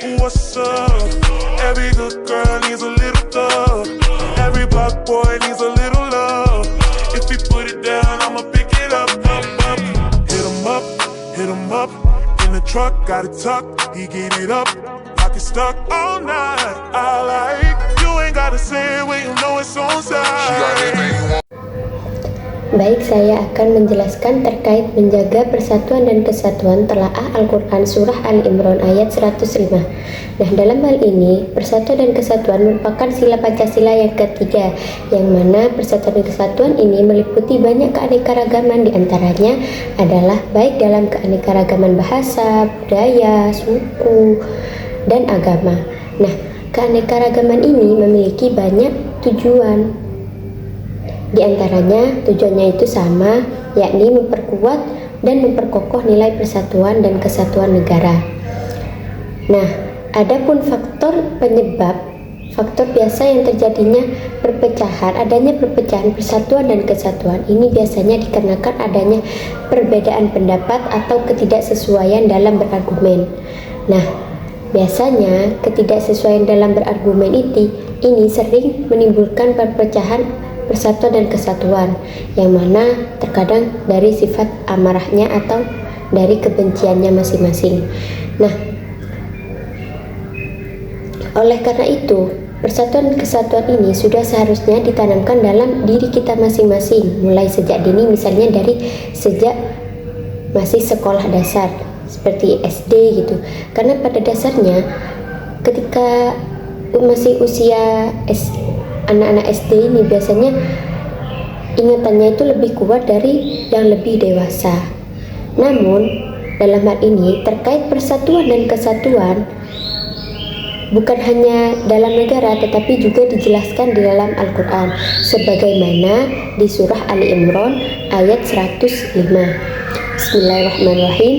What's up? Every good girl needs a little thug. Every black boy needs a little love. If he put it down, I'ma pick it up, up, up. Hit him up. In the truck, got it tucked. He get it up. Pocket stuck all night. I like you ain't gotta say it when you know it's on side. She got anything you want. Baik, saya akan menjelaskan terkait menjaga persatuan dan kesatuan telaah Al-Quran Surah Ali Imran ayat 105. Nah, dalam hal ini, persatuan dan kesatuan merupakan sila Pancasila yang ketiga, yang mana persatuan dan kesatuan ini meliputi banyak keanekaragaman, diantaranya adalah baik dalam keanekaragaman bahasa, budaya, suku, dan agama. Nah, keanekaragaman ini memiliki banyak tujuan. Di antaranya tujuannya itu sama, yakni memperkuat dan memperkokoh nilai persatuan dan kesatuan negara. Nah, adapun faktor penyebab, faktor biasa yang terjadinya adanya perpecahan persatuan dan kesatuan ini biasanya dikarenakan adanya perbedaan pendapat atau ketidaksesuaian dalam berargumen. Nah, biasanya ketidaksesuaian dalam berargumen ini sering menimbulkan perpecahan persatuan dan kesatuan, yang mana terkadang dari sifat amarahnya atau dari kebenciannya masing-masing. Nah, oleh karena itu, persatuan dan kesatuan ini sudah seharusnya ditanamkan dalam diri kita masing-masing, mulai sejak dini, misalnya dari sejak masih sekolah dasar, seperti SD gitu. Karena pada dasarnya ketika masih usia anak-anak SD ini biasanya ingatannya itu lebih kuat dari yang lebih dewasa. Namun dalam hal ini terkait persatuan dan kesatuan bukan hanya dalam negara tetapi juga dijelaskan di dalam Al-Quran, sebagaimana di surah Ali Imran ayat 105. Bismillahirrahmanirrahim.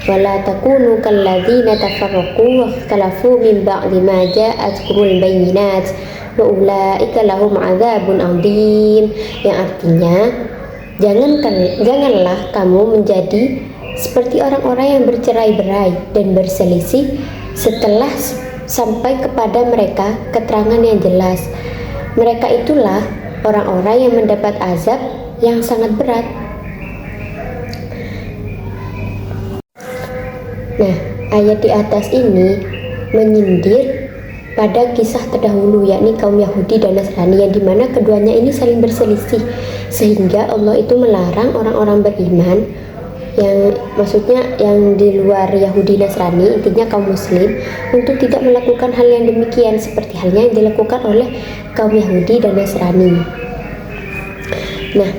وَلَا تَكُونُوا كَالَّذِينَ تَفَرَّقُوا وَاخْتَلَفُوا مِنْ بَعْدِ مَا جَاءَتْهُمُ الْبَيِّنَاتُ وَأُولَٰئِكَ لَهُمْ عَذَابٌ عَظِيمٌ, yang artinya janganlah kamu menjadi seperti orang-orang yang bercerai-berai dan berselisih setelah sampai kepada mereka keterangan yang jelas. Mereka itulah orang-orang yang mendapat azab yang sangat berat. Nah, ayat di atas ini menyindir pada kisah terdahulu, yakni kaum Yahudi dan Nasrani, yang dimana keduanya ini saling berselisih, sehingga Allah itu melarang orang-orang beriman, yang maksudnya yang di luar Yahudi Nasrani, intinya kaum muslim, untuk tidak melakukan hal yang demikian seperti halnya yang dilakukan oleh kaum Yahudi dan Nasrani. Nah,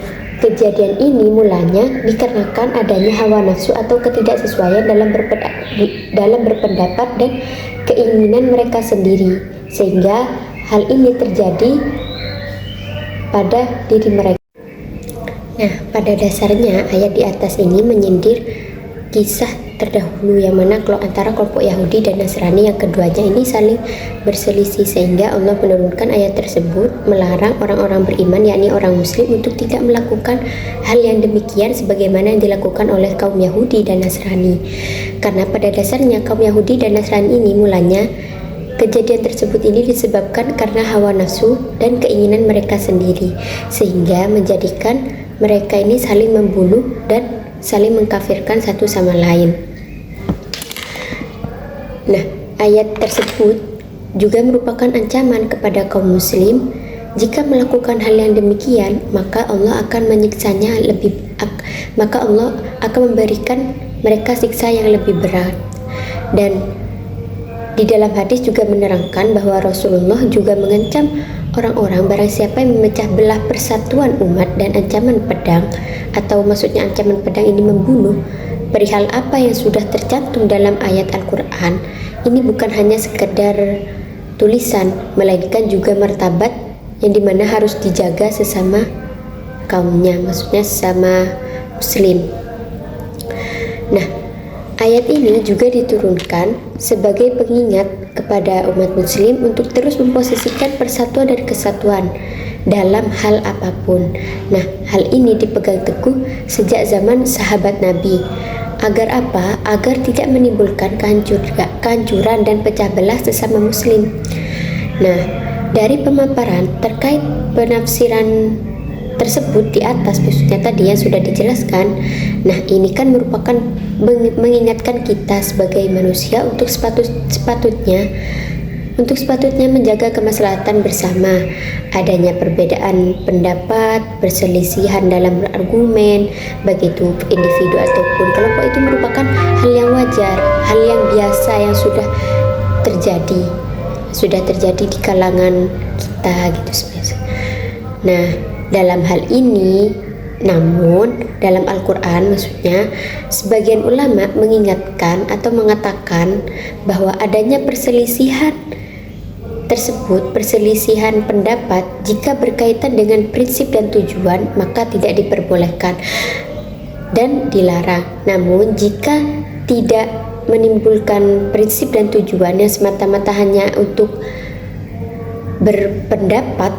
kejadian ini mulanya dikarenakan adanya hawa nafsu atau ketidaksesuaian dalam berpendapat dan keinginan mereka sendiri, sehingga hal ini terjadi pada diri mereka. Nah, pada dasarnya ayat di atas ini menyindir kisah terdahulu, yang mana antara kelompok Yahudi dan Nasrani yang keduanya ini saling berselisih, sehingga Allah menurunkan ayat tersebut melarang orang-orang beriman, yakni orang muslim, untuk tidak melakukan hal yang demikian sebagaimana yang dilakukan oleh kaum Yahudi dan Nasrani. Karena pada dasarnya kaum Yahudi dan Nasrani ini mulanya kejadian tersebut ini disebabkan karena hawa nafsu dan keinginan mereka sendiri, sehingga menjadikan mereka ini saling membunuh dan saling mengkafirkan satu sama lain. Nah, ayat tersebut juga merupakan ancaman kepada kaum muslim. Jika melakukan hal yang demikian, maka Allah akan menyiksanya maka Allah akan memberikan mereka siksa yang lebih berat. Dan di dalam hadis juga menerangkan bahwa Rasulullah juga mengancam orang-orang barang siapa yang memecah belah persatuan umat, dan ancaman pedang, atau maksudnya ancaman pedang ini membunuh, perihal apa yang sudah tercantum dalam ayat Al-Quran ini bukan hanya sekedar tulisan, melainkan juga martabat yang dimana harus dijaga sesama kaumnya, maksudnya sesama muslim. Nah, ayat ini juga diturunkan sebagai pengingat kepada umat muslim untuk terus memposisikan persatuan dan kesatuan, dalam hal apapun. Nah, hal ini dipegang teguh sejak zaman sahabat Nabi. Agar apa? Agar tidak menimbulkan kehancuran dan pecah belah sesama muslim. Nah, dari pemaparan terkait penafsiran tersebut di atas, maksudnya tadi yang sudah dijelaskan, nah ini kan merupakan mengingatkan kita sebagai manusia untuk sepatutnya menjaga kemaslahatan bersama. Adanya perbedaan pendapat, perselisihan dalam argumen, baik itu individu ataupun kelompok, itu merupakan hal yang wajar, hal yang biasa yang sudah terjadi di kalangan kita gitu sebenarnya. Nah, dalam hal ini, namun dalam Al-Quran maksudnya, sebagian ulama mengingatkan atau mengatakan bahwa adanya perselisihan tersebut, perselisihan pendapat, jika berkaitan dengan prinsip dan tujuan, maka tidak diperbolehkan dan dilarang. Namun jika tidak menimbulkan prinsip dan tujuannya, semata-mata hanya untuk berpendapat,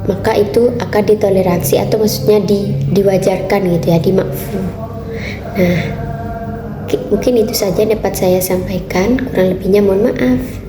maka itu akan ditoleransi atau maksudnya diwajarkan gitu ya, dimakfu. Nah, mungkin itu saja dapat saya sampaikan, kurang lebihnya mohon maaf.